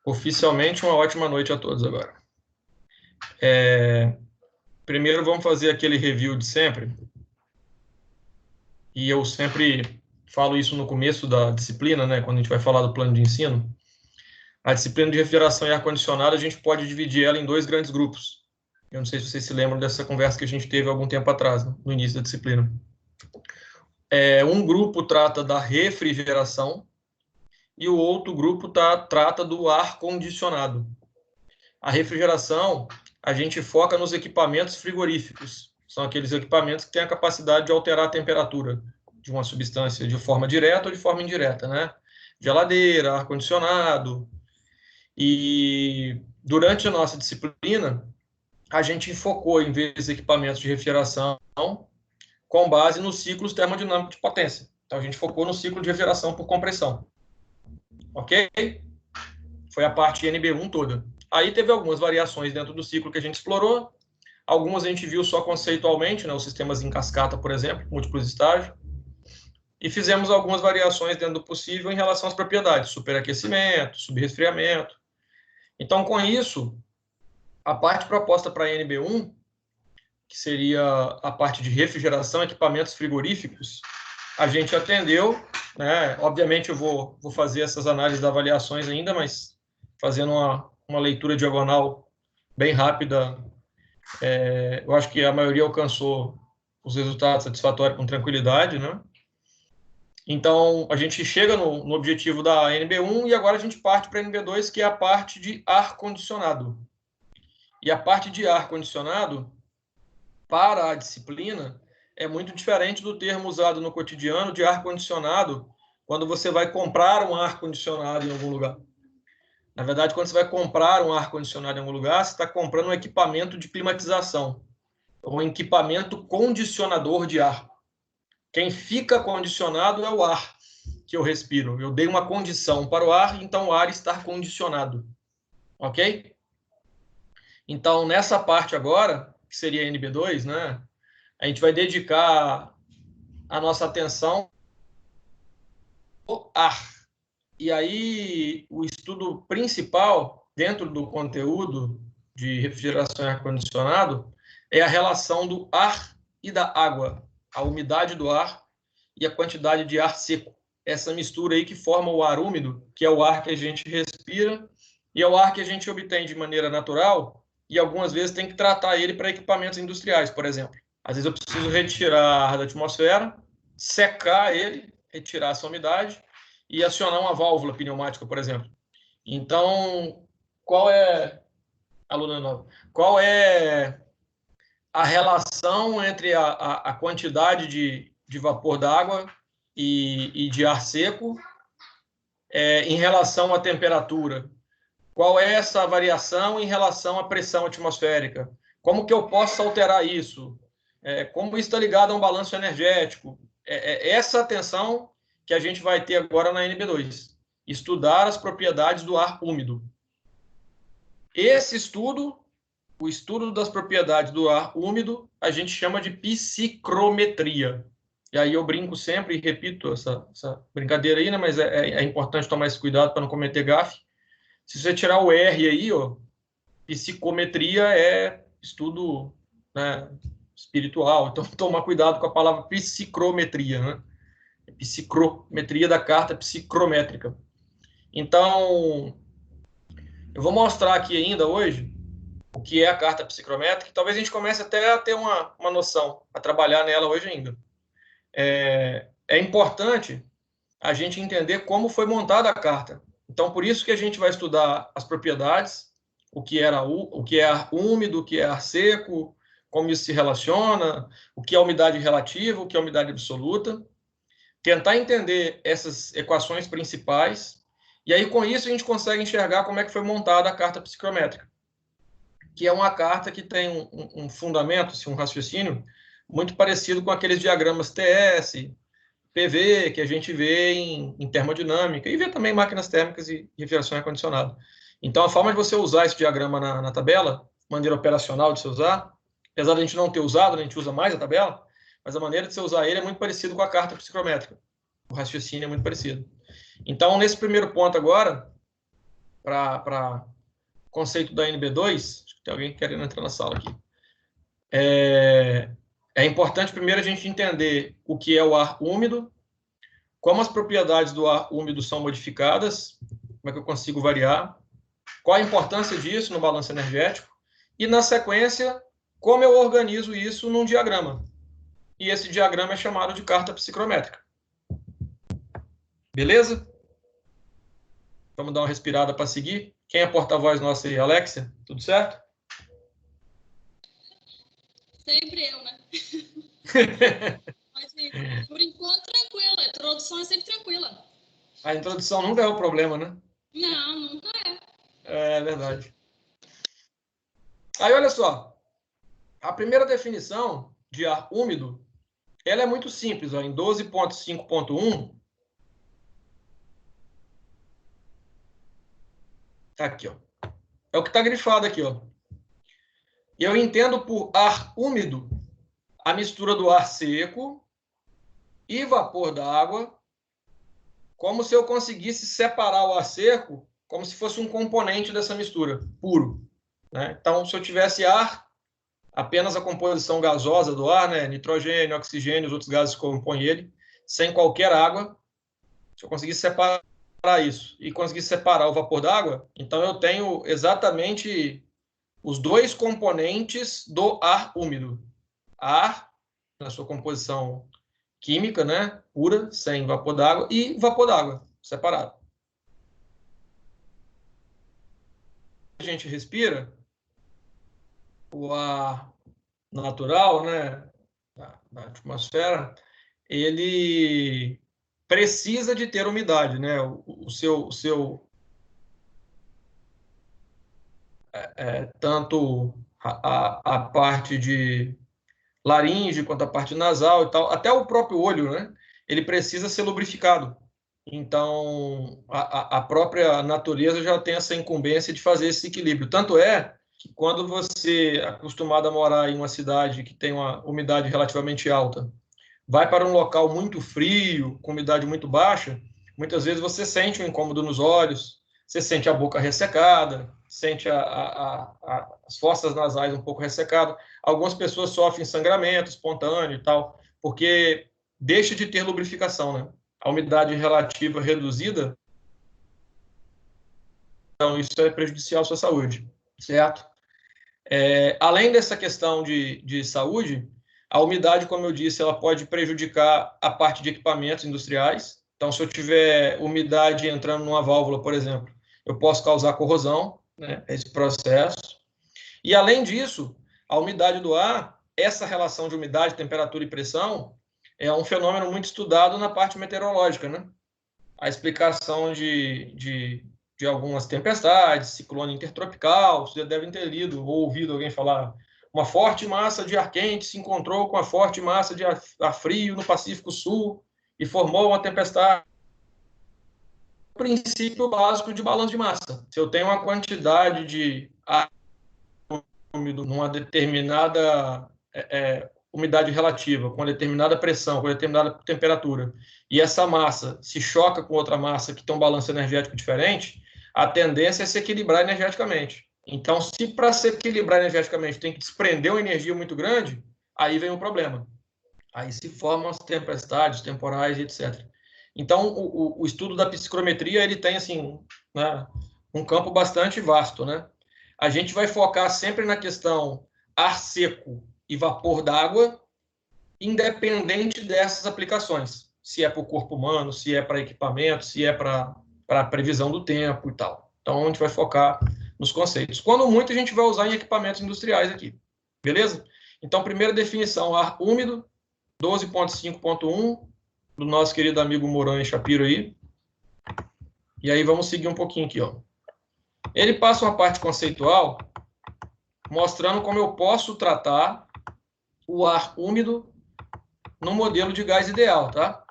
Oficialmente, uma ótima noite a todos agora. Primeiro, vamos fazer aquele review de sempre. E eu sempre falo isso no começo da disciplina, né, quando a gente vai falar do plano de ensino. A disciplina de refrigeração e ar-condicionado, a gente pode dividir ela em dois grandes grupos. Eu não sei se vocês se lembram dessa conversa que a gente teve algum tempo atrás, no início da disciplina. Um grupo trata da refrigeração e o outro grupo trata do ar-condicionado. A refrigeração, a gente foca nos equipamentos frigoríficos. São aqueles equipamentos que têm a capacidade de alterar a temperatura de uma substância de forma direta ou de forma indireta, né? Geladeira, ar-condicionado. E durante a nossa disciplina, a gente focou em ver os equipamentos de refrigeração com base nos ciclos termodinâmicos de potência. Então, a gente focou no ciclo de refrigeração por compressão. Ok? Foi a parte NB1 toda. Aí teve algumas variações dentro do ciclo que a gente explorou. Algumas a gente viu só conceitualmente, né, os sistemas em cascata, por exemplo, múltiplos estágios. E fizemos algumas variações dentro do possível em relação às propriedades, superaquecimento, subresfriamento. Então, com isso, a parte proposta para a NB1, que seria a parte de refrigeração, equipamentos frigoríficos, a gente atendeu, né? Obviamente eu vou fazer essas análises das avaliações ainda, mas fazendo uma leitura diagonal bem rápida, eu acho que a maioria alcançou os resultados satisfatórios com tranquilidade, né? Então, a gente chega no objetivo da NB1 e agora a gente parte para a NB2, que é a parte de ar-condicionado. E a parte de ar-condicionado, para a disciplina, é muito diferente do termo usado no cotidiano de ar-condicionado, quando você vai comprar um ar-condicionado em algum lugar. Na verdade, quando você vai comprar um ar-condicionado em algum lugar, você está comprando um equipamento de climatização, ou um equipamento condicionador de ar. Quem fica condicionado é o ar que eu respiro. Eu dei uma condição para o ar, então o ar está condicionado. Ok? Então, nessa parte agora, que seria a NB2, né, a gente vai dedicar a nossa atenção ao ar. E aí, o estudo principal, dentro do conteúdo de refrigeração e ar-condicionado, é a relação do ar e da água, a umidade do ar e a quantidade de ar seco. Essa mistura aí que forma o ar úmido, que é o ar que a gente respira, e é o ar que a gente obtém de maneira natural, e algumas vezes tem que tratar ele para equipamentos industriais, por exemplo. Às vezes eu preciso retirar ar da atmosfera, secar ele, retirar essa umidade e acionar uma válvula pneumática, por exemplo. Então, qual é, aluna nova, qual é a relação entre a quantidade de vapor d'água e de ar seco em relação à temperatura? Qual é essa variação em relação à pressão atmosférica? Como que eu posso alterar isso? Como isso está ligado a um balanço energético? Essa atenção que a gente vai ter agora na NB2. Estudar as propriedades do ar úmido. Esse estudo, o estudo das propriedades do ar úmido, a gente chama de psicrometria. E aí eu brinco sempre e repito essa brincadeira aí, né? Mas é importante tomar esse cuidado para não cometer gafe. Se você tirar o R aí, ó, psicometria é estudo, né, espiritual. Então, tomar cuidado com a palavra psicrometria, né? Psicrometria da carta psicrométrica. Então, eu vou mostrar aqui ainda hoje o que é a carta psicrométrica. Talvez a gente comece até a ter uma noção, a trabalhar nela hoje ainda. É importante a gente entender como foi montada a carta. Então, por isso que a gente vai estudar as propriedades, o que é ar úmido, o que é ar seco, como isso se relaciona, o que é umidade relativa, o que é umidade absoluta. Tentar entender essas equações principais, e aí com isso a gente consegue enxergar como é que foi montada a carta psicométrica, que é uma carta que tem um fundamento, assim, um raciocínio muito parecido com aqueles diagramas TS, PV, que a gente vê em termodinâmica, e vê também máquinas térmicas e refrigeração e ar-condicionado. Então, a forma de você usar esse diagrama na tabela, maneira operacional de se usar, apesar de a gente não ter usado, a gente usa mais a tabela, mas a maneira de você usar ele é muito parecido com a carta psicométrica. O raciocínio é muito parecido. Então, nesse primeiro ponto agora, para o conceito da NB2, acho que tem alguém querendo entrar na sala aqui. É importante primeiro a gente entender o que é o ar úmido, como as propriedades do ar úmido são modificadas, como é que eu consigo variar, qual a importância disso no balanço energético, e, na sequência, como eu organizo isso num diagrama. E esse diagrama é chamado de carta psicrométrica. Beleza? Vamos dar uma respirada para seguir. Quem é porta-voz nossa aí? Alexia? Tudo certo? Sempre eu, né? Mas, por enquanto, tranquila. A introdução é sempre tranquila. A introdução nunca é o problema, né? Não, nunca é. É verdade. Aí, olha só. A primeira definição de ar úmido, ela é muito simples. Ó, em 12.5.1, aqui, ó. É o que está grifado aqui, ó. E eu entendo por ar úmido a mistura do ar seco e vapor d'água, como se eu conseguisse separar o ar seco como se fosse um componente dessa mistura, puro. Né? Então, se eu tivesse ar, apenas a composição gasosa do ar, né? Nitrogênio, oxigênio, os outros gases que compõem ele, sem qualquer água, se eu conseguisse separar isso e conseguisse separar o vapor d'água, então eu tenho exatamente os dois componentes do ar úmido. Ar, na sua composição química, né, pura, sem vapor d'água, e vapor d'água, separado. A gente respira o ar natural, né, da atmosfera, ele precisa de ter umidade, né, o seu tanto a parte de laringe quanto a parte nasal e tal, até o próprio olho, né, ele precisa ser lubrificado. Então, a própria natureza já tem essa incumbência de fazer esse equilíbrio. Tanto é que quando você é acostumado a morar em uma cidade que tem uma umidade relativamente alta, vai para um local muito frio, com umidade muito baixa, muitas vezes você sente um incômodo nos olhos, você sente a boca ressecada, sente as fossas nasais um pouco ressecadas. Algumas pessoas sofrem sangramento espontâneo e tal, porque deixa de ter lubrificação, né? A umidade relativa reduzida, então isso é prejudicial à sua saúde, certo? Além dessa questão de saúde, a umidade, como eu disse, ela pode prejudicar a parte de equipamentos industriais. Então, se eu tiver umidade entrando numa válvula, por exemplo, eu posso causar corrosão, né, esse processo. E, além disso, a umidade do ar, essa relação de umidade, temperatura e pressão, é um fenômeno muito estudado na parte meteorológica, né? A explicação de algumas tempestades, ciclone intertropical, vocês já devem ter lido ou ouvido alguém falar, uma forte massa de ar quente se encontrou com a forte massa de ar frio no Pacífico Sul e formou uma tempestade. O princípio básico de balanço de massa. Se eu tenho uma quantidade de ar úmido numa determinada umidade relativa, com uma determinada pressão, com uma determinada temperatura, e essa massa se choca com outra massa que tem um balanço energético diferente, a tendência é se equilibrar energeticamente. Então, se para se equilibrar energeticamente tem que desprender uma energia muito grande, aí vem o problema. Aí se formam as tempestades temporais, etc. Então, o estudo da psicrometria, ele tem, assim, né, um campo bastante vasto, né? A gente vai focar sempre na questão ar seco e vapor d'água, independente dessas aplicações. Se é para o corpo humano, se é para equipamento, se é para a previsão do tempo e tal. Então, a gente vai focar nos conceitos. Quando muito, a gente vai usar em equipamentos industriais aqui. Beleza? Então, primeira definição, ar úmido, 12.5.1, do nosso querido amigo Moran e Shapiro aí. E aí vamos seguir um pouquinho aqui, ó. Ele passa uma parte conceitual mostrando como eu posso tratar o ar úmido no modelo de gás ideal, tá?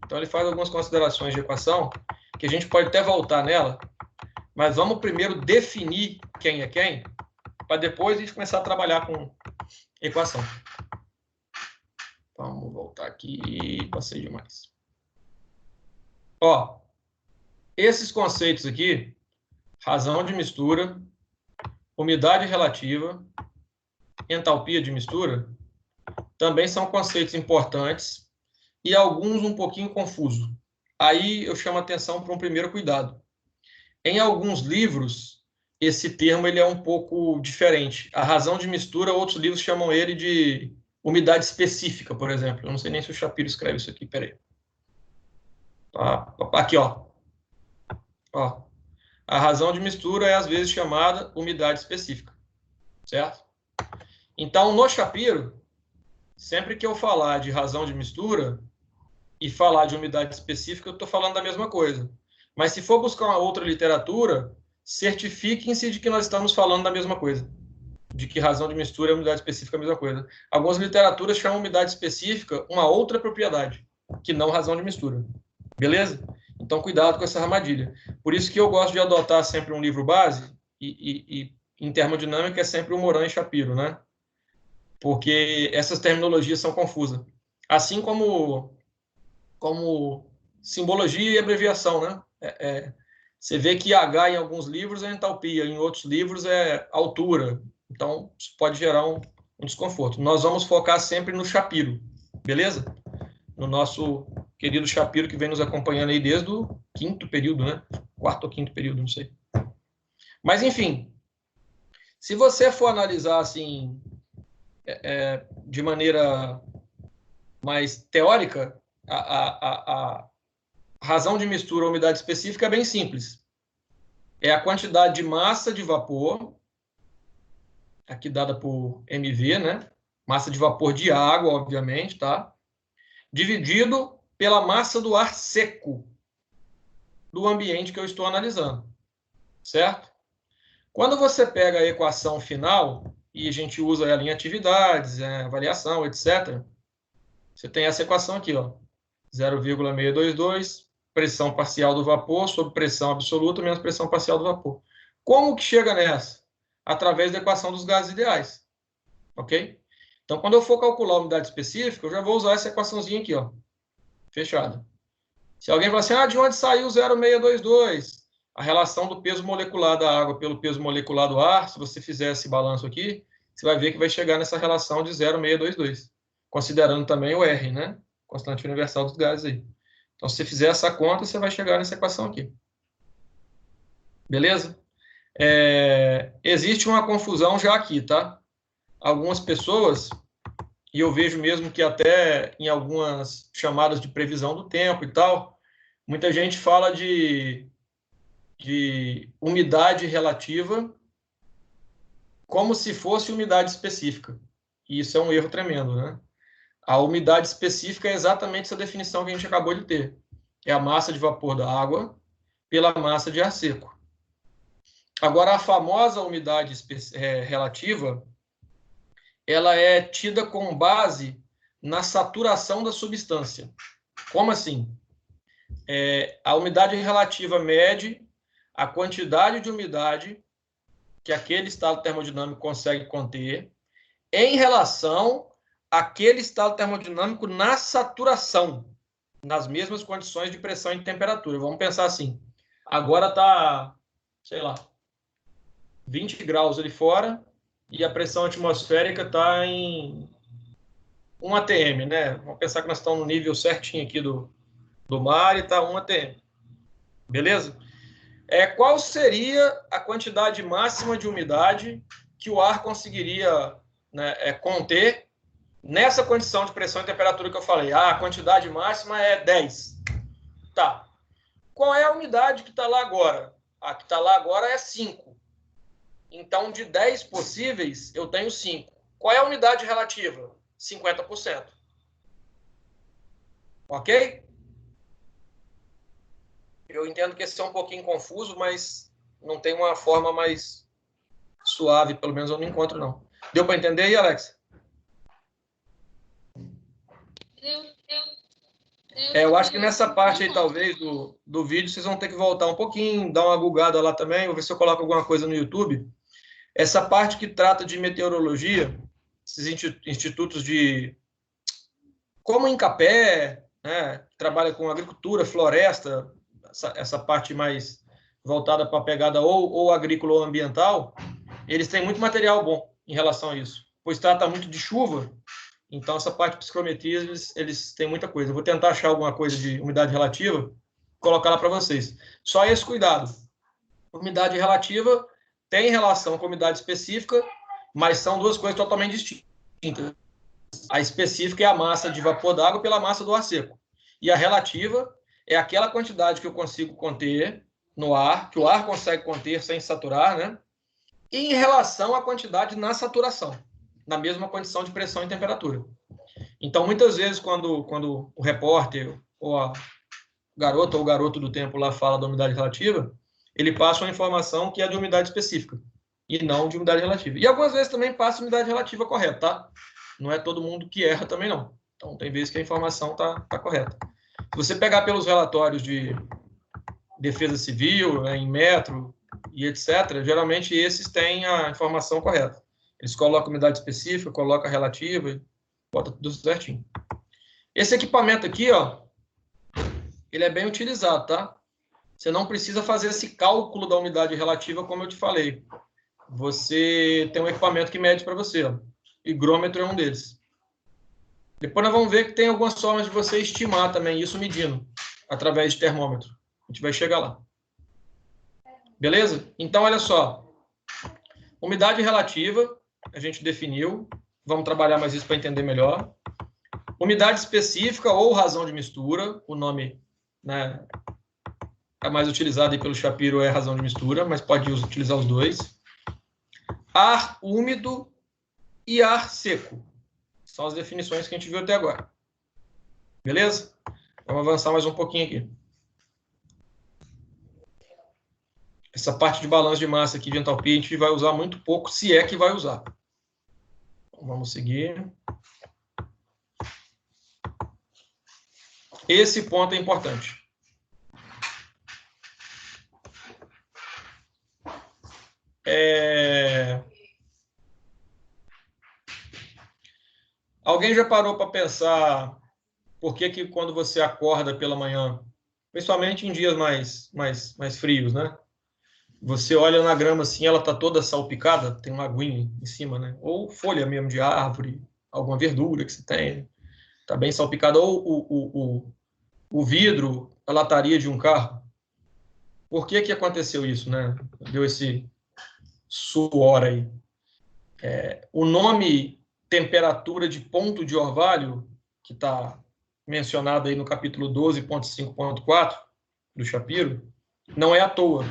Então ele faz algumas considerações de equação que a gente pode até voltar nela, mas vamos primeiro definir quem é quem, para depois a gente começar a trabalhar com equação. Vamos voltar aqui, passei demais. Ó, esses conceitos aqui razão de mistura, umidade relativa, entalpia de mistura, também são conceitos importantes e alguns um pouquinho confusos. Aí eu chamo a atenção para um primeiro cuidado. Em alguns livros, esse termo ele é um pouco diferente. A razão de mistura, outros livros chamam ele de umidade específica, por exemplo. Eu não sei nem se o Shapiro escreve isso aqui, peraí. Aqui, ó. A razão de mistura é, às vezes, chamada umidade específica, certo? Então, no Shapiro, sempre que eu falar de razão de mistura e falar de umidade específica, eu estou falando da mesma coisa. Mas se for buscar uma outra literatura, certifiquem-se de que nós estamos falando da mesma coisa. De que razão de mistura e umidade específica é a mesma coisa. Algumas literaturas chamam umidade específica uma outra propriedade, que não razão de mistura. Beleza? Então, cuidado com essa armadilha. Por isso que eu gosto de adotar sempre um livro base, e em termodinâmica é sempre o Moran e Shapiro, né? Porque essas terminologias são confusas. Assim como simbologia e abreviação, né? Você vê que H em alguns livros é entalpia, em outros livros é altura. Então, isso pode gerar um desconforto. Nós vamos focar sempre no Shapiro, beleza? No nosso querido Shapiro, que vem nos acompanhando aí desde o quinto período, né? Quarto ou quinto período, não sei. Mas, enfim, se você for analisar assim, de maneira mais teórica, a razão de mistura ou umidade específica é bem simples. É a quantidade de massa de vapor, aqui dada por MV, né? Massa de vapor de água, obviamente, tá? Dividido pela massa do ar seco do ambiente que eu estou analisando, certo? Quando você pega a equação final, e a gente usa ela em atividades, avaliação, etc., você tem essa equação aqui, ó, 0,622, pressão parcial do vapor sobre pressão absoluta menos pressão parcial do vapor. Como que chega nessa? Através da equação dos gases ideais, ok? Então, quando eu for calcular a umidade específica, eu já vou usar essa equaçãozinha aqui, ó, fechada. Se alguém falar assim, de onde saiu 0,622? A relação do peso molecular da água pelo peso molecular do ar, se você fizer esse balanço aqui, você vai ver que vai chegar nessa relação de 0,622, considerando também o R, né? Constante universal dos gases aí. Então, se você fizer essa conta, você vai chegar nessa equação aqui. Beleza? Existe uma confusão já aqui, tá? Algumas pessoas, e eu vejo mesmo que até em algumas chamadas de previsão do tempo e tal, muita gente fala de umidade relativa como se fosse umidade específica. E isso é um erro tremendo, né? A umidade específica é exatamente essa definição que a gente acabou de ter. É a massa de vapor da água pela massa de ar seco. Agora, a famosa umidade relativa, ela é tida com base na saturação da substância. Como assim? A umidade relativa mede a quantidade de umidade que aquele estado termodinâmico consegue conter em relação àquele estado termodinâmico na saturação, nas mesmas condições de pressão e de temperatura. Vamos pensar assim, agora está, sei lá, 20 graus ali fora e a pressão atmosférica está em 1 atm, né? Vamos pensar que nós estamos no nível certinho aqui do mar e está 1 atm. Beleza? Qual seria a quantidade máxima de umidade que o ar conseguiria, né, conter nessa condição de pressão e temperatura que eu falei? A quantidade máxima é 10. Tá. Qual é a umidade que está lá agora? A que está lá agora é 5. Então, de 10 possíveis, eu tenho 5. Qual é a umidade relativa? 50%. Ok? Eu entendo que esse é um pouquinho confuso, mas não tem uma forma mais suave, pelo menos eu não encontro, não. Deu para entender aí, Alex? Eu acho que nessa parte aí, talvez, do vídeo, vocês vão ter que voltar um pouquinho, dar uma bugada lá também, vou ver se eu coloco alguma coisa no YouTube. Essa parte que trata de meteorologia, esses institutos de... como Incapé, né, que trabalha com agricultura, floresta, essa parte mais voltada para a pegada ou agrícola ou ambiental, eles têm muito material bom em relação a isso. Pois trata muito de chuva, então essa parte de psicometria, eles têm muita coisa. Eu vou tentar achar alguma coisa de umidade relativa, colocar lá para vocês. Só esse cuidado. Umidade relativa tem relação com umidade específica, mas são duas coisas totalmente distintas. A específica é a massa de vapor d'água pela massa do ar seco. E a relativa é aquela quantidade que eu consigo conter no ar, que o ar consegue conter sem saturar, né? E em relação à quantidade na saturação, na mesma condição de pressão e temperatura. Então, muitas vezes, quando o repórter ou a garota ou o garoto do tempo lá fala da umidade relativa, ele passa uma informação que é de umidade específica e não de umidade relativa. E algumas vezes também passa a umidade relativa correta, tá? Não é todo mundo que erra também, não. Então, tem vezes que a informação tá correta. Se você pegar pelos relatórios de defesa civil, né, em metro e etc., geralmente esses têm a informação correta. Eles colocam umidade específica, colocam a relativa e bota tudo certinho. Esse equipamento aqui, ó, ele é bem utilizado, tá? Você não precisa fazer esse cálculo da umidade relativa, como eu te falei. Você tem um equipamento que mede para você, ó. Higrômetro é um deles. Depois nós vamos ver que tem algumas formas de você estimar também isso medindo, através de termômetro. A gente vai chegar lá. Beleza? Então, olha só. Umidade relativa, a gente definiu. Vamos trabalhar mais isso para entender melhor. Umidade específica ou razão de mistura. O nome, né, é mais utilizado aí pelo Shapiro, é razão de mistura, mas pode utilizar os dois. Ar úmido e ar seco. São as definições que a gente viu até agora. Beleza? Vamos avançar mais um pouquinho aqui. Essa parte de balanço de massa aqui de entalpia a gente vai usar muito pouco, se é que vai usar. Então, vamos seguir. Esse ponto é importante. Alguém já parou para pensar por que quando você acorda pela manhã, principalmente em dias mais frios, né? Você olha na grama assim, ela está toda salpicada, tem uma aguinha em cima, né? Ou folha mesmo de árvore, alguma verdura que você tem, está bem salpicada. Ou o vidro, a lataria de um carro. Por que aconteceu isso, né? Deu esse suor aí. O nome temperatura de ponto de orvalho, que está mencionado aí no capítulo 12.5.4 do Shapiro, não é à toa,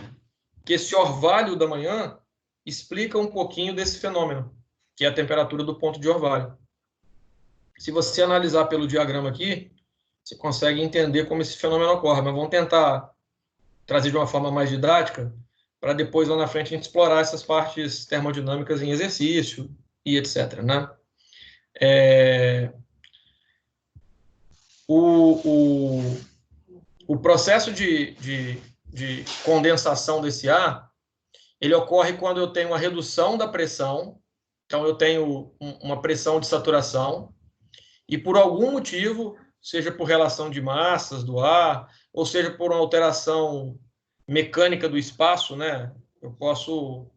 que esse orvalho da manhã explica um pouquinho desse fenômeno, que é a temperatura do ponto de orvalho. Se você analisar pelo diagrama aqui, você consegue entender como esse fenômeno ocorre, mas vamos tentar trazer de uma forma mais didática, para depois, lá na frente, a gente explorar essas partes termodinâmicas em exercício e etc., né? O processo de condensação desse ar, ele ocorre quando eu tenho uma redução da pressão, então eu tenho uma pressão de saturação, e por algum motivo, seja por relação de massas do ar, ou seja por uma alteração mecânica do espaço, né? Eu posso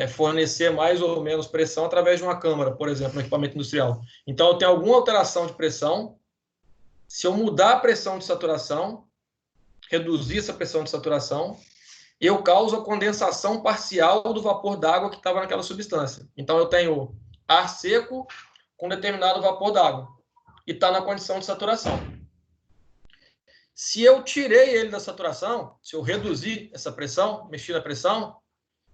fornecer mais ou menos pressão através de uma câmara, por exemplo, no equipamento industrial. Então, eu tenho alguma alteração de pressão. Se eu mudar a pressão de saturação, reduzir essa pressão de saturação, eu causo a condensação parcial do vapor d'água que estava naquela substância. Então, eu tenho ar seco com determinado vapor d'água e está na condição de saturação. Se eu tirei ele da saturação, se eu reduzir essa pressão, mexer na pressão,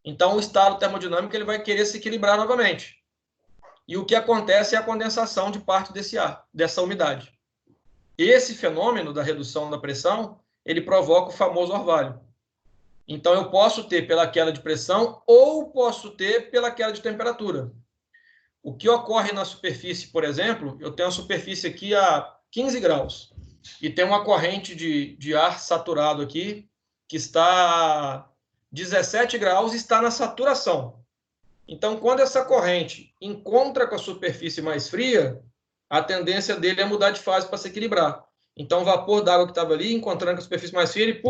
então o estado termodinâmico ele vai querer se equilibrar novamente. E o que acontece é a condensação de parte desse ar, dessa umidade. Esse fenômeno da redução da pressão, ele provoca o famoso orvalho. Então eu posso ter pela queda de pressão ou posso ter pela queda de temperatura. O que ocorre na superfície, por exemplo, eu tenho a superfície aqui a 15 graus e tem uma corrente de ar saturado aqui que está a 17 graus e está na saturação. Então, quando essa corrente encontra com a superfície mais fria, a tendência dele é mudar de fase para se equilibrar. Então, o vapor d'água que estava ali, encontrando com a superfície mais fria, ele,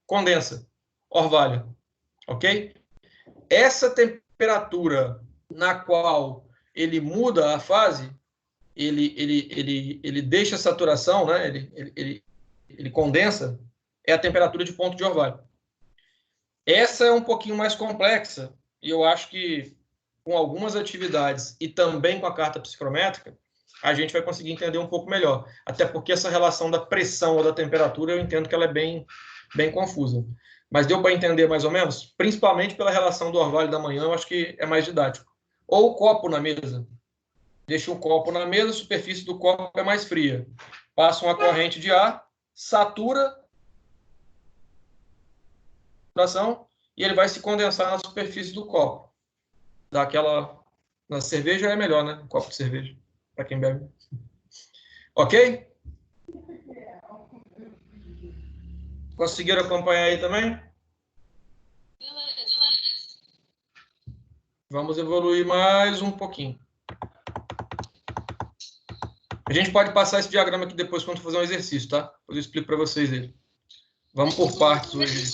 condensa. orvalho, ok? Essa temperatura na qual ele muda a fase, ele deixa a saturação, né? Ele condensa, é a temperatura de ponto de orvalho. Essa é um pouquinho mais complexa, e eu acho que com algumas atividades e também com a carta psicrométrica, a gente vai conseguir entender um pouco melhor. Até porque essa relação da pressão ou da temperatura, eu entendo que ela é bem confusa. Mas deu para entender mais ou menos? Principalmente pela relação do orvalho da manhã, eu acho que é mais didático. Ou o copo na mesa. Deixa o copo na mesa, a superfície do copo é mais fria. Passa uma corrente de ar, satura e ele vai se condensar na superfície do copo. Daquela... Na cerveja é melhor, né? Um copo de cerveja, para quem bebe. Ok? Conseguiram acompanhar aí também? Vamos evoluir mais um pouquinho. A gente pode passar esse diagrama aqui depois quando fazer um exercício, tá? Depois eu explico para vocês ele. Vamos por partes hoje.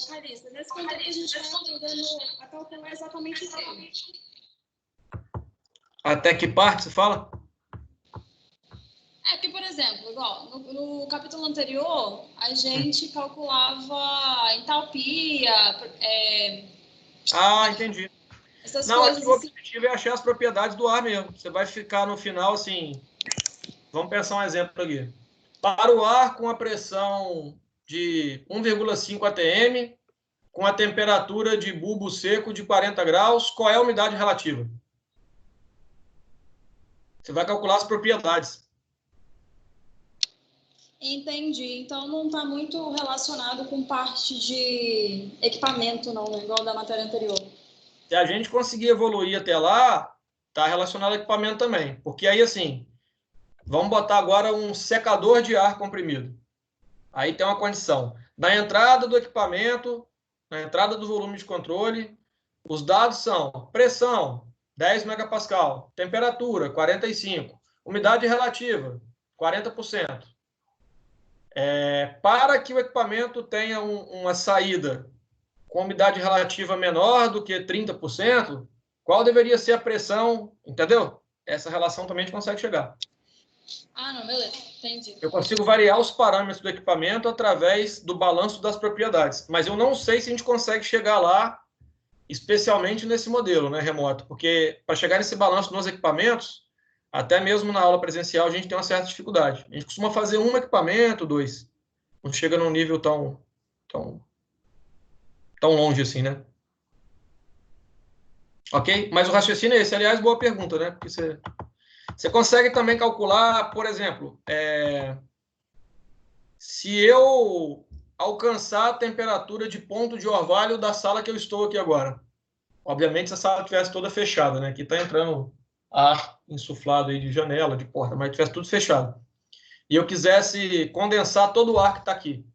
Carissa, nesse conteúdo a gente está aprendendo a calcular exatamente o que? Até que parte você fala? Porque, por exemplo, igual, no capítulo anterior, a gente calculava entalpia, Entendi. essas Não, coisas aqui o assim. objetivo é achar as propriedades do ar mesmo. Você vai ficar no final assim... Vamos pensar um exemplo aqui. Para o ar com a pressão de 1,5 atm, com a temperatura de bulbo seco de 40 graus, qual é a umidade relativa? Você vai calcular as propriedades. Entendi. Então não está muito relacionado com parte de equipamento, não, né? Igual da matéria anterior. Se a gente conseguir evoluir até lá, está relacionado ao equipamento também. Porque aí, assim, vamos botar agora um secador de ar comprimido. Aí tem uma condição. Na entrada do equipamento, na entrada do volume de controle, os dados são pressão, 10 megapascal, temperatura, 45, umidade relativa, 40%. Para que o equipamento tenha uma saída com umidade relativa menor do que 30%, qual deveria ser a pressão, entendeu? Essa relação também a gente consegue chegar. Não, beleza, entendi. Eu consigo variar os parâmetros do equipamento através do balanço das propriedades, mas eu não sei se a gente consegue chegar lá, especialmente nesse modelo, né, remoto, porque para chegar nesse balanço nos equipamentos, até mesmo na aula presencial, a gente tem uma certa dificuldade. A gente costuma fazer um equipamento, 2. Não chega num nível tão longe assim, né? Ok? Mas o raciocínio é esse. Aliás, boa pergunta, né? Porque você consegue também calcular, por exemplo, se eu alcançar a temperatura de ponto de orvalho da sala que eu estou aqui agora. Obviamente, se a sala estivesse toda fechada, né? Aqui está entrando ar insuflado aí de janela, de porta, mas tivesse tudo fechado. E eu quisesse condensar todo o ar que está aqui.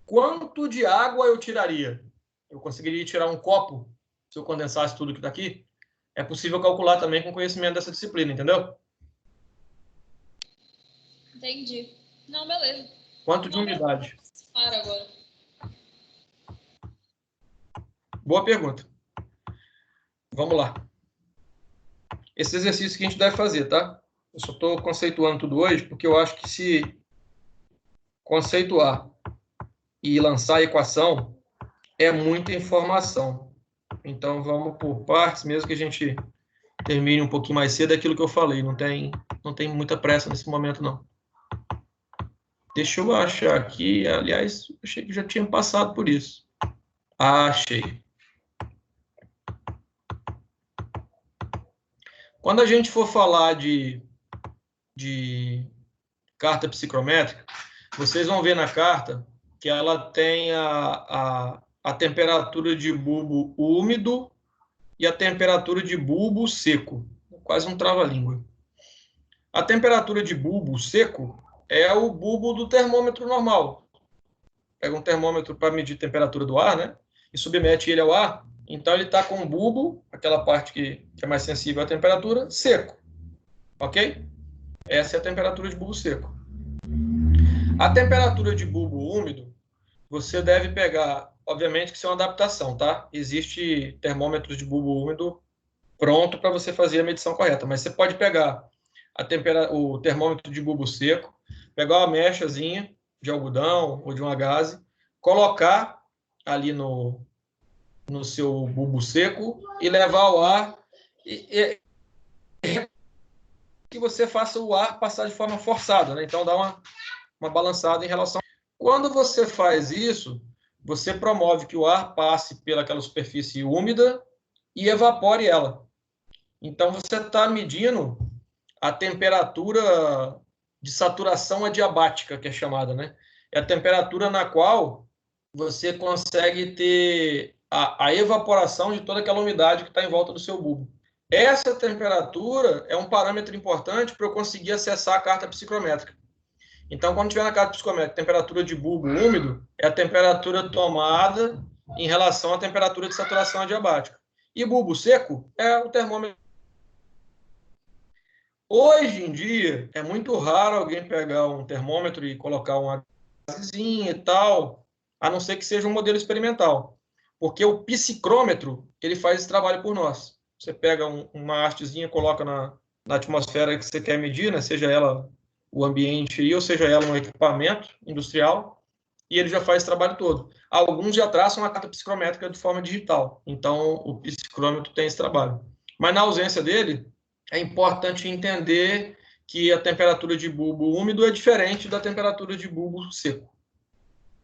Quanto de água eu tiraria? Eu conseguiria tirar um copo se eu condensasse tudo que está aqui? É possível calcular também com conhecimento dessa disciplina, entendeu? Entendi. Não, beleza. Quanto de umidade? Para agora. Boa pergunta. Vamos lá. Esse exercício que a gente deve fazer, tá? Eu só estou conceituando tudo hoje porque eu acho que se conceituar e lançar a equação é muita informação. Então, vamos por partes, mesmo que a gente termine um pouquinho mais cedo, é aquilo que eu falei. Não tem muita pressa nesse momento, não. Deixa eu achar aqui. Aliás, achei que já tinha passado por isso. Achei. Quando a gente for falar de carta psicrométrica, vocês vão ver na carta que ela tem a temperatura de bulbo úmido e a temperatura de bulbo seco. Quase um trava-língua. A temperatura de bulbo seco é o bulbo do termômetro normal. Pega um termômetro para medir a temperatura do ar, né? E submete ele ao ar. Então, ele está com o bulbo, aquela parte que é mais sensível à temperatura, seco. Ok? Essa é a temperatura de bulbo seco. A temperatura de bulbo úmido, você deve pegar obviamente que isso é uma adaptação, tá? Existe termômetros de bulbo úmido pronto para você fazer a medição correta, mas você pode pegar o termômetro de bulbo seco, pegar uma mechazinha de algodão ou de uma gaze, colocar ali no seu bulbo seco e levar ao ar e que você faça o ar passar de forma forçada, né? Então dá uma balançada em relação. Quando você faz isso, você promove que o ar passe pelaquela superfície úmida e evapore ela. Então você está medindo a temperatura de saturação adiabática, que é chamada, né? É a temperatura na qual você consegue ter a evaporação de toda aquela umidade que está em volta do seu bulbo. Essa temperatura é um parâmetro importante para eu conseguir acessar a carta psicrométrica. Então, quando tiver na carta psicométrica temperatura de bulbo úmido, é a temperatura tomada em relação à temperatura de saturação adiabática. E bulbo seco é o termômetro. Hoje em dia, é muito raro alguém pegar um termômetro e colocar uma gazezinha e tal, a não ser que seja um modelo experimental. Porque o psicrômetro, ele faz esse trabalho por nós. Você pega uma hastezinha, coloca na atmosfera que você quer medir, né? Seja ela o ambiente aí, ou seja ela um equipamento industrial, e ele já faz esse trabalho todo. Alguns já traçam a carta psicrométrica de forma digital. Então, o psicrômetro tem esse trabalho. Mas na ausência dele, é importante entender que a temperatura de bulbo úmido é diferente da temperatura de bulbo seco.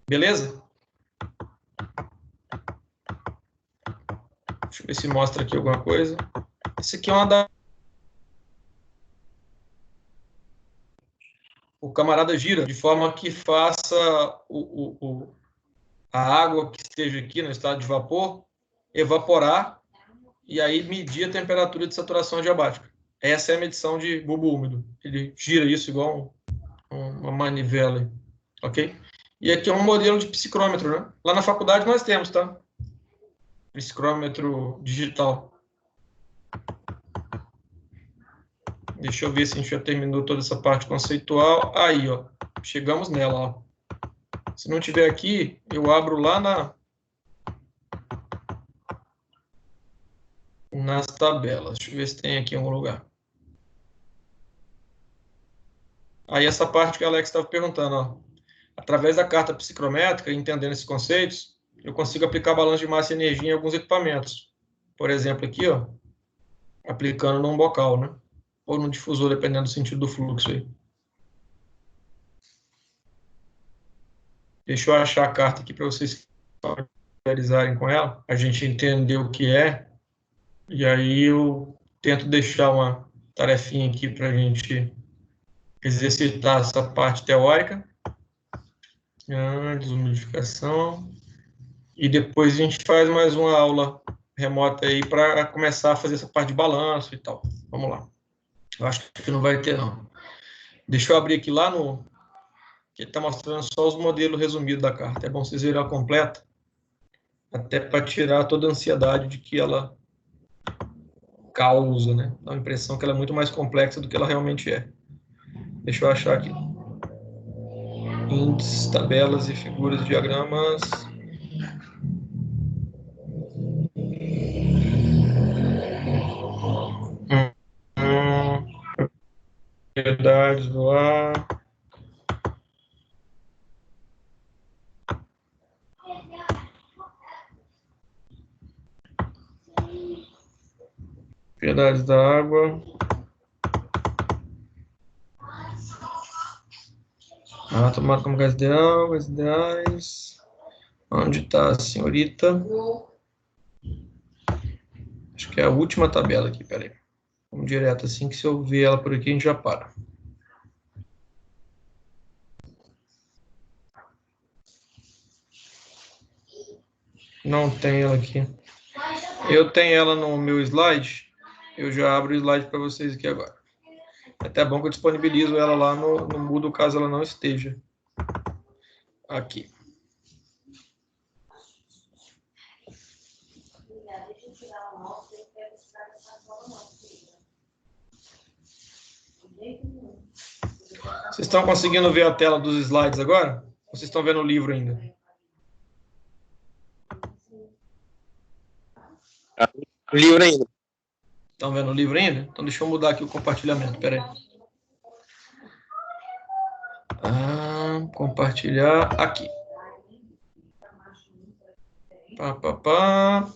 Beleza? Deixa eu ver se mostra aqui alguma coisa. Esse aqui é uma da... O camarada gira de forma que faça a água que esteja aqui no estado de vapor evaporar e aí medir a temperatura de saturação adiabática. Essa é a medição de bulbo úmido. Ele gira isso igual uma manivela, ok? E aqui é um modelo de psicrômetro, né? Lá na faculdade nós temos, tá? Psicrômetro digital. Deixa eu ver se a gente já terminou toda essa parte conceitual. Aí, ó. Chegamos nela, ó. Se não tiver aqui, eu abro lá nas tabelas. Deixa eu ver se tem aqui em algum lugar. Aí essa parte que a Alex estava perguntando, ó. Através da carta psicrométrica, entendendo esses conceitos, eu consigo aplicar balanço de massa e energia em alguns equipamentos. Por exemplo, aqui, ó, aplicando num bocal, né? Ou no difusor, dependendo do sentido do fluxo aí. Deixa eu achar a carta aqui para vocês familiarizarem com ela, a gente entender o que é, e aí eu tento deixar uma tarefinha aqui para a gente exercitar essa parte teórica. Desumidificação. E depois a gente faz mais uma aula remota aí para começar a fazer essa parte de balanço e tal. Vamos lá. Eu acho que não vai ter, não. Deixa eu abrir aqui lá no... que ele está mostrando só os modelos resumidos da carta. É bom vocês verem ela completa, até para tirar toda a ansiedade de que ela causa, né? Dá a impressão que ela é muito mais complexa do que ela realmente é. Deixa eu achar aqui. Índices, tabelas e figuras de diagramas. Propriedades do ar. Propriedades da água. Tomada como gás ideal, gás ideais. Onde está a senhorita? Acho que é a última tabela aqui, peraí. Vamos direto assim, que se eu ver ela por aqui, a gente já para. Não tem ela aqui. Eu tenho ela no meu slide. Eu já abro o slide para vocês aqui agora. É até bom que eu disponibilizo ela lá no Moodle, caso ela não esteja aqui. Vocês estão conseguindo ver a tela dos slides agora? Ou vocês estão vendo o livro ainda? O livro ainda. Estão vendo o livro ainda? Então deixa eu mudar aqui o compartilhamento, peraí. Compartilhar aqui.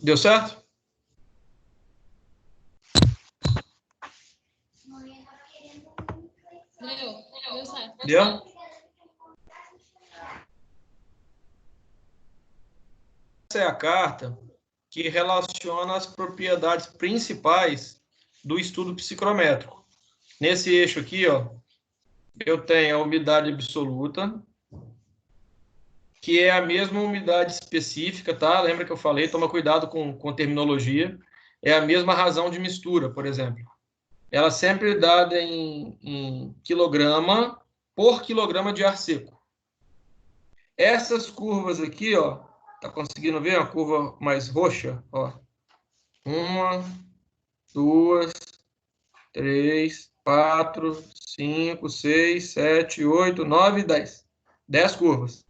Deu certo? Deu certo. Deu? Essa é a carta que relaciona as propriedades principais do estudo psicrométrico. Nesse eixo aqui, ó, eu tenho a umidade absoluta, que é a mesma umidade específica, tá? Lembra que eu falei? Toma cuidado com terminologia. É a mesma razão de mistura, por exemplo. Ela sempre é dada em quilograma por quilograma de ar seco. Essas curvas aqui, ó, tá conseguindo ver uma curva mais roxa? Ó. 1, 2, 3, 4, 5, 6, 7, 8, 9, 10. 10 curvas.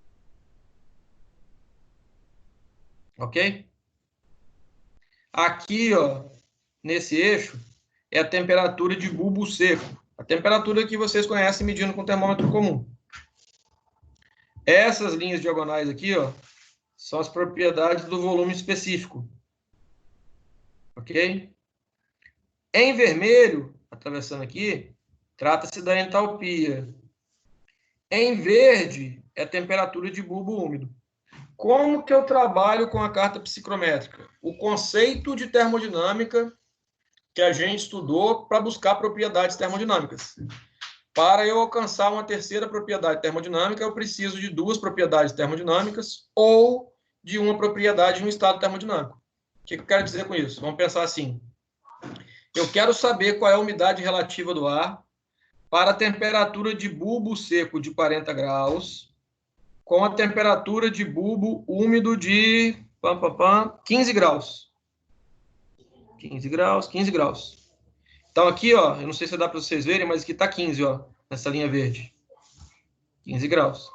Ok? Aqui, ó, nesse eixo, é a temperatura de bulbo seco. A temperatura que vocês conhecem medindo com termômetro comum. Essas linhas diagonais aqui, ó, são as propriedades do volume específico. Ok? Em vermelho, atravessando aqui, trata-se da entalpia. Em verde, é a temperatura de bulbo úmido. Como que eu trabalho com a carta psicrométrica? O conceito de termodinâmica que a gente estudou para buscar propriedades termodinâmicas. Para eu alcançar uma terceira propriedade termodinâmica, eu preciso de duas propriedades termodinâmicas ou de uma propriedade de um estado termodinâmico. O que eu quero dizer com isso? Vamos pensar assim. Eu quero saber qual é a umidade relativa do ar para a temperatura de bulbo seco de 40 graus com a temperatura de bulbo úmido de 15 graus. 15 graus, 15 graus. Então aqui, ó, eu não sei se dá para vocês verem, mas aqui está 15, ó, nessa linha verde. 15 graus.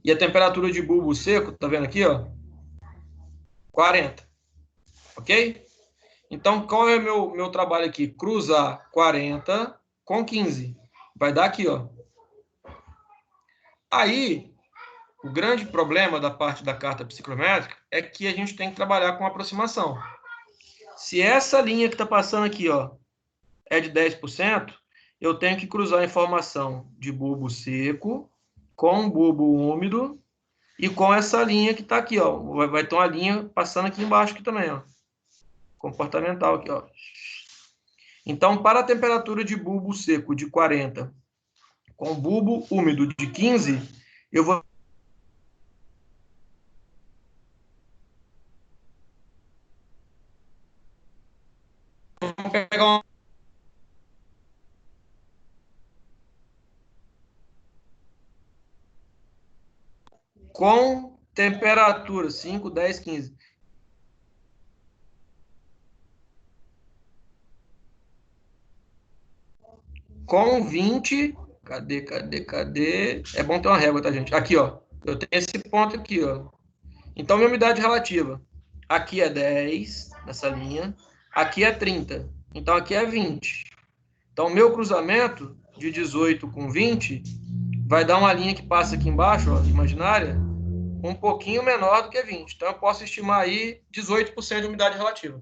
E a temperatura de bulbo seco, tá vendo aqui, ó? 40. Ok? Então, qual é o meu trabalho aqui? Cruzar 40 com 15. Vai dar aqui, ó. Aí, o grande problema da parte da carta psicrométrica é que a gente tem que trabalhar com aproximação. Se essa linha que está passando aqui, ó, é de 10%, eu tenho que cruzar a informação de bulbo seco com bulbo úmido e com essa linha que está aqui, ó. Vai ter uma linha passando aqui embaixo aqui também, ó. Comportamental aqui, ó. Então, para a temperatura de bulbo seco de 40 com bulbo úmido de 15, eu vou pegar uma com temperatura 5, 10, 15. Com 20, cadê? É bom ter uma régua, tá, gente? Aqui, ó. Eu tenho esse ponto aqui, ó. Então, minha umidade relativa. Aqui é 10, nessa linha. Aqui é 30. Então, aqui é 20. Então, meu cruzamento de 18 com 20 vai dar uma linha que passa aqui embaixo, ó, imaginária, um pouquinho menor do que 20. Então, eu posso estimar aí 18% de umidade relativa.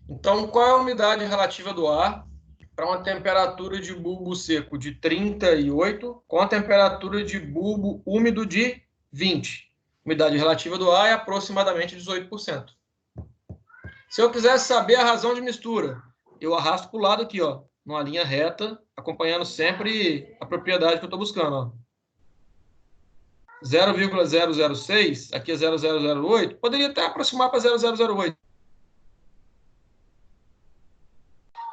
Então, qual é a umidade relativa do ar para uma temperatura de bulbo seco de 38 com a temperatura de bulbo úmido de 20? Umidade relativa do ar é aproximadamente 18%. Se eu quisesse saber a razão de mistura, eu arrasto para o lado aqui, ó, numa linha reta, acompanhando sempre a propriedade que eu estou buscando, ó. 0,006, aqui é 0,008, poderia até aproximar para 0,008.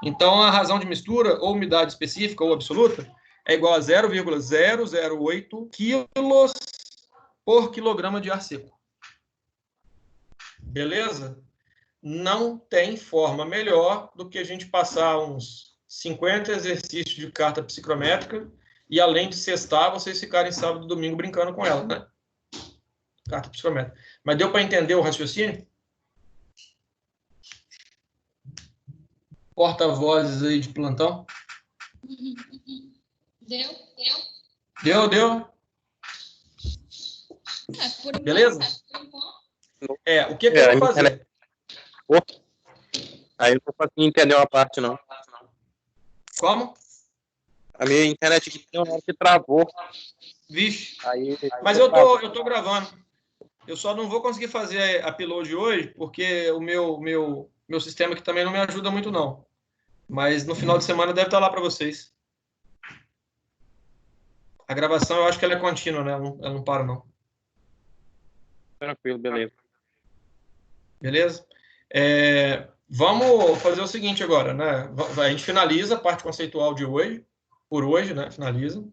Então, a razão de mistura, ou umidade específica ou absoluta, é igual a 0,008 quilos por quilograma de ar seco. Beleza? Não tem forma melhor do que a gente passar uns 50 exercícios de carta psicrométrica e, além de sextar, vocês ficarem sábado e domingo brincando com ela, né? Carta psicrométrica. Mas deu para entender o raciocínio? porta-vozes aí de plantão. Deu? Deu? Por enquanto, Beleza? O que eu vou fazer? Aí eu não consegui entender uma parte, não. Como? A minha internet aqui tem uma hora que travou. Vixe. Aí, Mas eu tô gravando. Eu só não vou conseguir fazer upload hoje, porque o meu sistema aqui também não me ajuda muito, não. Mas no final de semana deve estar lá para vocês. A gravação eu acho que ela é contínua, né? Ela não para, não. Tranquilo, beleza. Beleza? Vamos fazer o seguinte agora, né? A gente finaliza a parte conceitual de hoje, por hoje, né? Finaliza.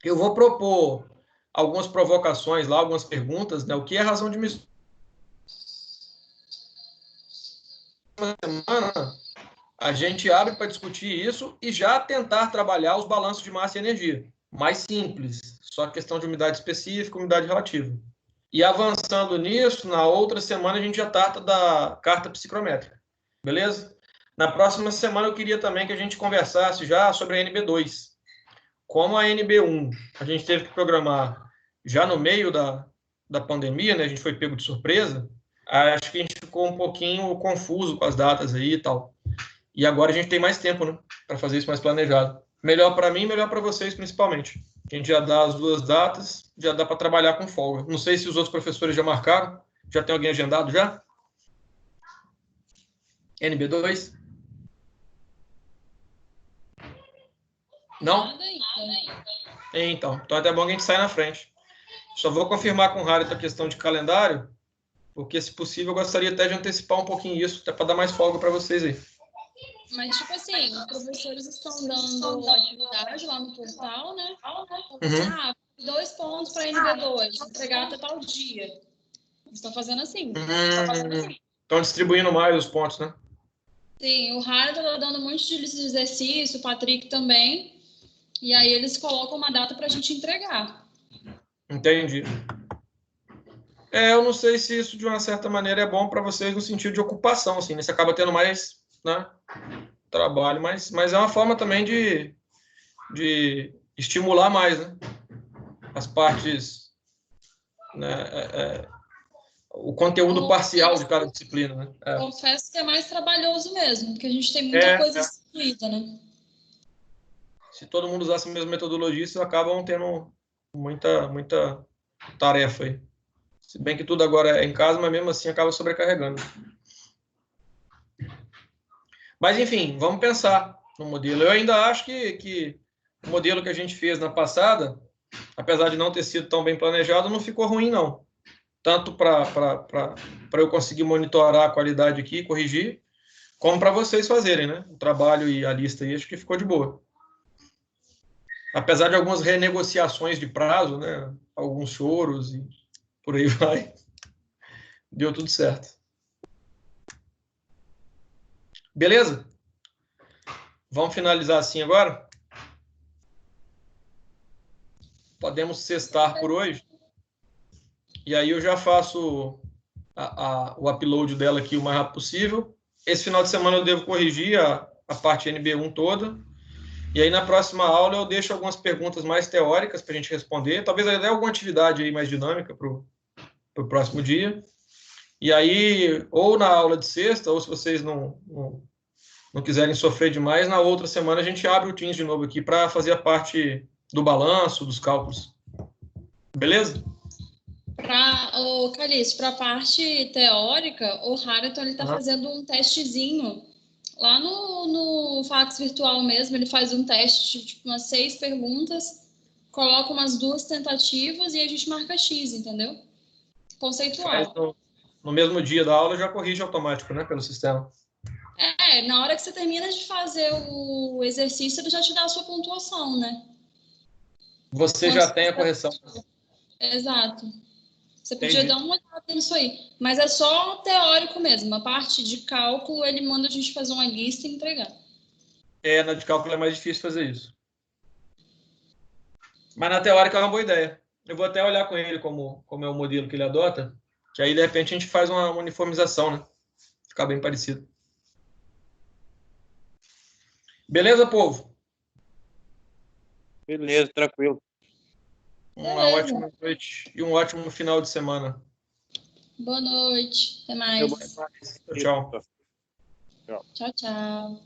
Eu vou propor algumas provocações lá, algumas perguntas, né? O que é a razão de mistura? Semana, a gente abre para discutir isso e já tentar trabalhar os balanços de massa e energia. Mais simples, só questão de umidade específica, umidade relativa. E avançando nisso, na outra semana a gente já trata da carta psicométrica. Beleza? Na próxima semana eu queria também que a gente conversasse já sobre a NB2. Como a NB1 a gente teve que programar já no meio da pandemia, né? A gente foi pego de surpresa, acho que a gente ficou um pouquinho confuso com as datas aí e tal. E agora a gente tem mais tempo, né? Para fazer isso mais planejado. Melhor para mim, melhor para vocês, principalmente. A gente já dá as duas datas, já dá para trabalhar com folga. Não sei se os outros professores já marcaram. Já tem alguém agendado já? NB2? Não? Então é até bom que a gente saia na frente. Só vou confirmar com o Harry a questão de calendário, porque, se possível, eu gostaria até de antecipar um pouquinho isso, até para dar mais folga para vocês aí. Mas, tipo assim, os professores estão dando atividade lá no portal, né? Uhum. 2 pontos para NB2, entregar até tal dia. Eles estão fazendo assim. Estão distribuindo mais os pontos, né? Sim, o Harry está dando um monte de lista de exercício, o Patrick também. E aí eles colocam uma data para a gente entregar. Entendi. Eu não sei se isso, de uma certa maneira, é bom para vocês no sentido de ocupação, assim, né? Você acaba tendo mais, né, trabalho, mas é uma forma também de estimular mais, né? As partes, né, o conteúdo parcial de cada disciplina, né? Confesso que é mais trabalhoso mesmo, porque a gente tem muita coisa excluída, né? Se todo mundo usasse a mesma metodologia, vocês acabam tendo muita tarefa aí. Se bem que tudo agora é em casa, mas mesmo assim acaba sobrecarregando. Mas, enfim, vamos pensar no modelo. Eu ainda acho que o modelo que a gente fez na passada, apesar de não ter sido tão bem planejado, não ficou ruim, não. Tanto para eu conseguir monitorar a qualidade aqui, corrigir, como para vocês fazerem, né? O trabalho e a lista aí, acho que ficou de boa. Apesar de algumas renegociações de prazo, né? Alguns choros e por aí vai. Deu tudo certo. Beleza? Vamos finalizar assim agora? Podemos sextar por hoje? E aí eu já faço o upload dela aqui o mais rápido possível. Esse final de semana eu devo corrigir a parte NB1 toda. E aí na próxima aula eu deixo algumas perguntas mais teóricas para a gente responder. Talvez até alguma atividade aí mais dinâmica para o próximo dia. E aí, ou na aula de sexta, ou se vocês não quiserem sofrer demais, na outra semana a gente abre o Teams de novo aqui para fazer a parte do balanço, dos cálculos. Beleza? Calixto, para a parte teórica, o Harrington está fazendo um testezinho. Lá no Fax Virtual mesmo, ele faz um teste de tipo, umas 6 perguntas, coloca umas 2 tentativas e a gente marca X, entendeu? Conceitual. No mesmo dia da aula já corrige automático, né? Pelo sistema. Na hora que você termina de fazer o exercício, ele já te dá a sua pontuação, né? Você já tem a correção. Exato. Você podia dar uma olhada nisso aí. Mas é só teórico mesmo. A parte de cálculo, ele manda a gente fazer uma lista e entregar. Na de cálculo é mais difícil fazer isso. Mas na teórica é uma boa ideia. Eu vou até olhar com ele como é o modelo que ele adota, que aí, de repente, a gente faz uma uniformização, né? Ficar bem parecido. Beleza, povo? Beleza, tranquilo. Uma Beleza. ótima noite e um ótimo final de semana. Boa noite. Até mais. Tchau, tchau. Tchau, tchau.